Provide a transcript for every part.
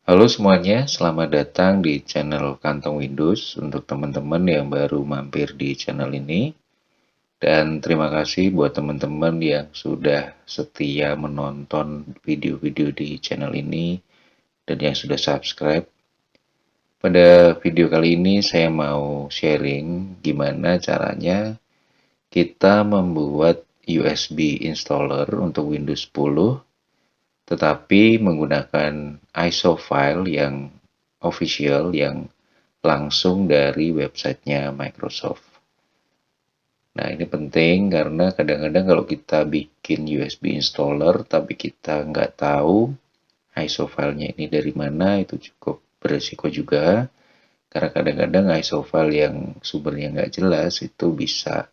Halo semuanya, selamat datang di channel Kantong Windows untuk teman-teman yang baru mampir di channel ini. Dan terima kasih buat teman-teman yang sudah setia menonton video-video di channel ini dan yang sudah subscribe. Pada video kali ini saya mau sharing gimana caranya kita membuat USB installer untuk Windows 10 tetapi menggunakan ISO file yang official yang langsung dari websitenya Microsoft. Nah, ini penting karena kadang-kadang kalau kita bikin USB installer tapi kita nggak tahu ISO filenya ini dari mana, itu cukup beresiko juga. Karena kadang-kadang ISO file yang sumbernya nggak jelas itu bisa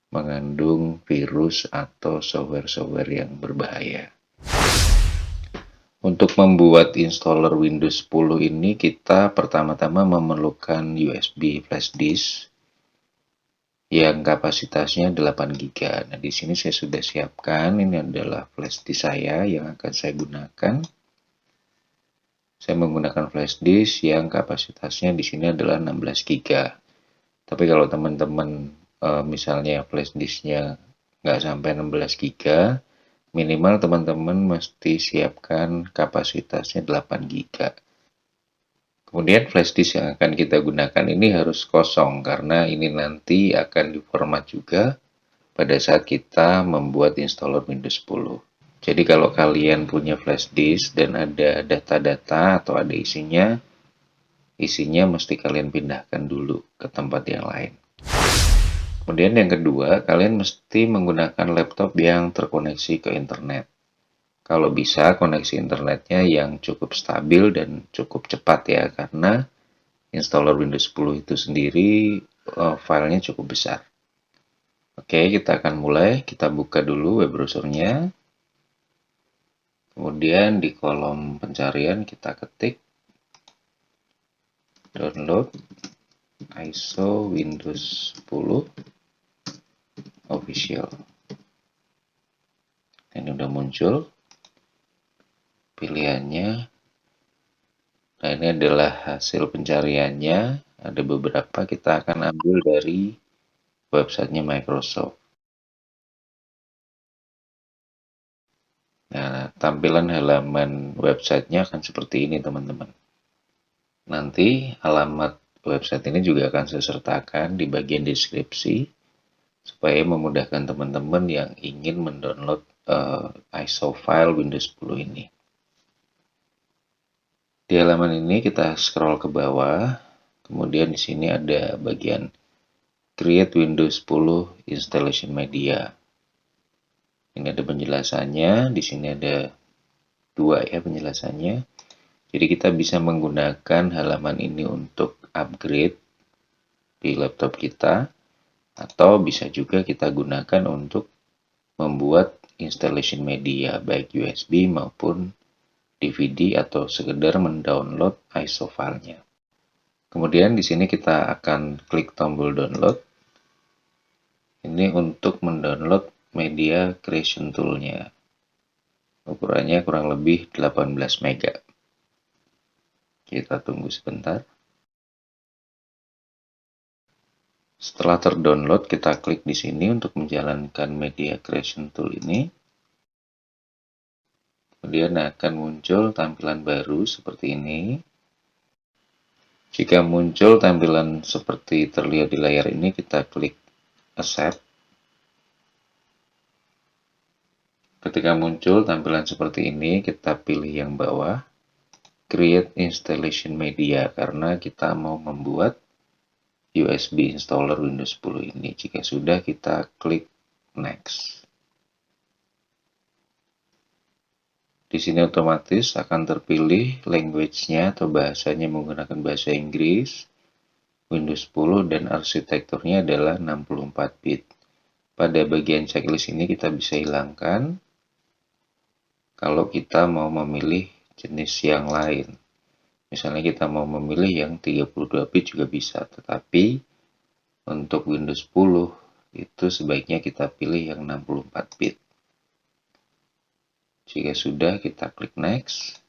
mengandung virus atau software-software yang berbahaya. Untuk membuat installer Windows 10 ini kita pertama-tama memerlukan USB flash disk yang kapasitasnya 8 GB. Nah, di sini saya sudah siapkan, ini adalah flash disk saya yang akan saya gunakan. Saya menggunakan flash disk yang kapasitasnya di sini adalah 16 GB. Tapi kalau teman-teman misalnya flash disknya nggak sampai 16 GB, minimal teman-teman mesti siapkan kapasitasnya 8 GB. Kemudian flash disk yang akan kita gunakan ini harus kosong karena ini nanti akan diformat juga pada saat kita membuat installer Windows 10. Jadi kalau kalian punya flash disk dan ada data-data atau ada isinya mesti kalian pindahkan dulu ke tempat yang lain. Kemudian yang kedua, kalian mesti menggunakan laptop yang terkoneksi ke internet. Kalau bisa koneksi internetnya yang cukup stabil dan cukup cepat ya, karena installer Windows 10 itu sendiri filenya cukup besar. Oke, kita akan mulai. Kita buka dulu web browsernya. Kemudian di kolom pencarian kita ketik download ISO Windows 10 official. Ini udah muncul pilihannya. Nah, ini adalah hasil pencariannya. Ada beberapa kita akan ambil dari websitenya Microsoft. Nah, tampilan halaman websitenya akan seperti ini, teman-teman. Nanti alamat website ini juga akan saya sertakan di bagian deskripsi supaya memudahkan teman-teman yang ingin mendownload ISO file Windows 10 ini. Di halaman ini kita scroll ke bawah, kemudian di sini ada bagian Create Windows 10 Installation Media. Ini ada penjelasannya, di sini ada dua ya penjelasannya. Jadi kita bisa menggunakan halaman ini untuk upgrade di laptop kita, atau bisa juga kita gunakan untuk membuat installation media baik USB maupun DVD atau sekedar mendownload ISO filenya. Kemudian di sini kita akan klik tombol download. Ini untuk mendownload media creation tool-nya. Ukurannya kurang lebih 18 MB. Kita tunggu sebentar. Setelah terdownload, kita klik di sini untuk menjalankan media creation tool ini. Kemudian akan muncul tampilan baru seperti ini. Jika muncul tampilan seperti terlihat di layar ini, kita klik accept. Ketika muncul tampilan seperti ini, kita pilih yang bawah, create installation media, karena kita mau membuat USB installer Windows 10 ini. Jika sudah, kita klik next. Di sini otomatis akan terpilih language-nya atau bahasanya menggunakan bahasa Inggris, Windows 10 dan arsitekturnya adalah 64 bit. Pada bagian checklist ini kita bisa hilangkan kalau kita mau memilih jenis yang lain. Misalnya kita mau memilih yang 32 bit juga bisa, tetapi untuk Windows 10 itu sebaiknya kita pilih yang 64 bit. Jika sudah, kita klik next.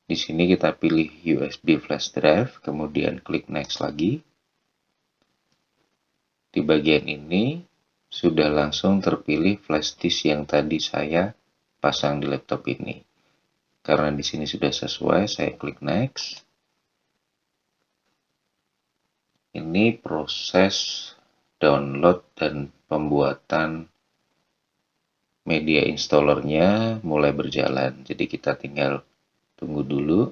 Di sini kita pilih USB flash drive, kemudian klik next lagi. Di bagian ini sudah langsung terpilih flash disk yang tadi saya pasang di laptop ini. Karena di sini sudah sesuai, saya klik next. Ini proses download dan pembuatan media installernya mulai berjalan. Jadi kita tinggal tunggu dulu.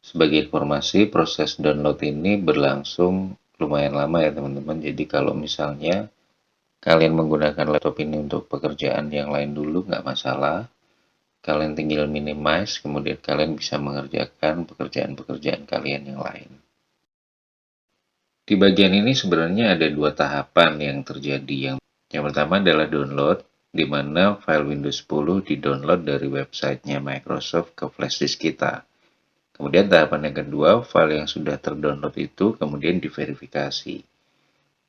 Sebagai informasi, proses download ini berlangsung lumayan lama ya teman-teman. Jadi kalau misalnya kalian menggunakan laptop ini untuk pekerjaan yang lain dulu, nggak masalah. Kalian tinggal minimize, kemudian kalian bisa mengerjakan pekerjaan-pekerjaan kalian yang lain. Di bagian ini sebenarnya ada dua tahapan yang terjadi. Yang pertama adalah download, di mana file Windows 10 di-download dari websitenya Microsoft ke flashdisk kita. Kemudian tahapan yang kedua, file yang sudah terdownload itu kemudian diverifikasi.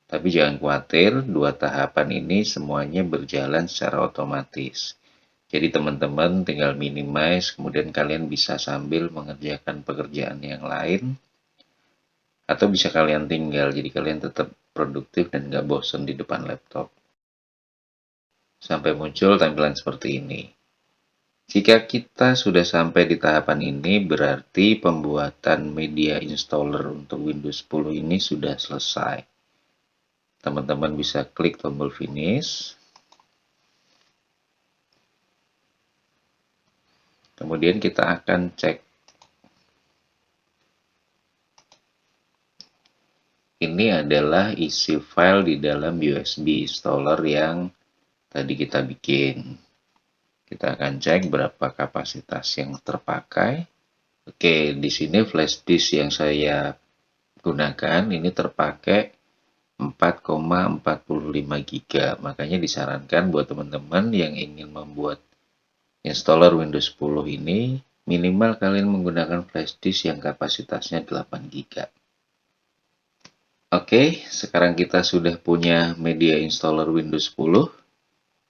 Tapi jangan khawatir, dua tahapan ini semuanya berjalan secara otomatis. Jadi teman-teman tinggal minimize, kemudian kalian bisa sambil mengerjakan pekerjaan yang lain, atau bisa kalian tinggal, jadi kalian tetap produktif dan nggak bosan di depan laptop. Sampai muncul tampilan seperti ini. Jika kita sudah sampai di tahapan ini, berarti pembuatan media installer untuk Windows 10 ini sudah selesai. Teman-teman bisa klik tombol finish. Kemudian kita akan cek. Ini adalah isi file di dalam USB installer yang tadi kita bikin. Kita akan cek berapa kapasitas yang terpakai. Oke, di sini flash disk yang saya gunakan ini terpakai 4,45 GB. Makanya disarankan buat teman-teman yang ingin membuat installer Windows 10 ini, minimal kalian menggunakan flash disk yang kapasitasnya 8 GB. Oke, sekarang kita sudah punya media installer Windows 10.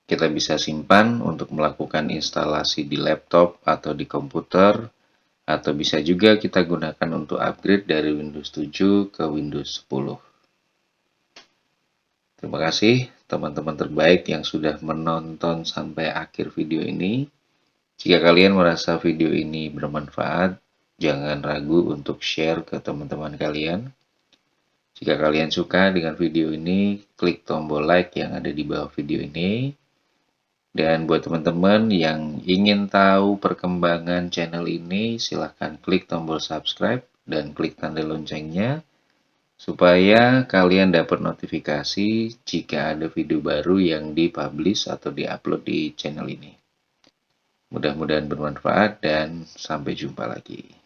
Kita bisa simpan untuk melakukan instalasi di laptop atau di komputer, atau bisa juga kita gunakan untuk upgrade dari Windows 7 ke Windows 10. Terima kasih teman-teman terbaik yang sudah menonton sampai akhir video ini. Jika kalian merasa video ini bermanfaat, jangan ragu untuk share ke teman-teman kalian. Jika kalian suka dengan video ini, klik tombol like yang ada di bawah video ini. Dan buat teman-teman yang ingin tahu perkembangan channel ini, silahkan klik tombol subscribe dan klik tanda loncengnya, supaya kalian dapat notifikasi jika ada video baru yang dipublish atau diupload di channel ini. Mudah-mudahan bermanfaat dan sampai jumpa lagi.